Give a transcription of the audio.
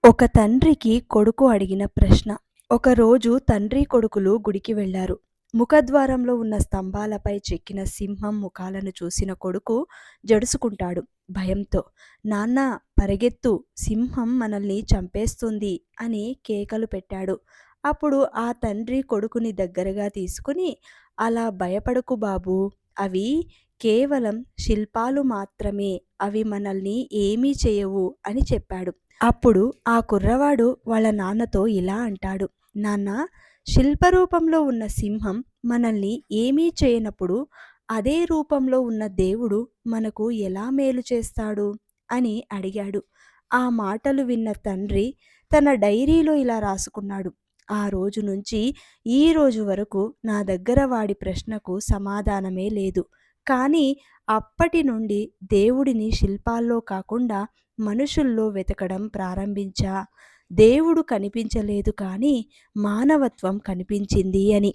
ఒక తండ్రికి కొడుకు అడిగిన ప్రశ్న. ఒకరోజు తండ్రి కొడుకులు గుడికి వెళ్లారు. ముఖద్వారంలో ఉన్న స్తంభాలపై చెక్కిన సింహం ముఖాలను చూసిన కొడుకు జడుసుకుంటాడు భయంతో. నాన్నా, పరిగెత్తు, సింహం మనల్ని చంపేస్తుంది అని కేకలు పెట్టాడు. అప్పుడు ఆ తండ్రి కొడుకుని దగ్గరగా తీసుకుని, అలా భయపడకు బాబూ, అవి కేవలం శిల్పాలు మాత్రమే, అవి మనల్ని ఏమీ చేయవు అని చెప్పాడు. అప్పుడు ఆ కుర్రవాడు వాళ్ళ నాన్నతో ఇలా అంటాడు: నాన్నా, శిల్పరూపంలో ఉన్న సింహం మనల్ని ఏమీ చేయనప్పుడు అదే రూపంలో ఉన్న దేవుడు మనకు ఎలా మేలు చేస్తాడు అని అడిగాడు. ఆ మాటలు విన్న తండ్రి తన డైరీలో ఇలా రాసుకున్నాడు: ఆ రోజు నుంచి ఈ రోజు వరకు నా దగ్గర వాడి ప్రశ్నకు సమాధానమే లేదు. కానీ అప్పటి నుండి దేవుడిని శిల్పాల్లో కాకుండా మనుషుల్లో వెతకడం ప్రారంభించా. దేవుడు కనిపించలేదు, కానీ మానవత్వం కనిపించింది అని.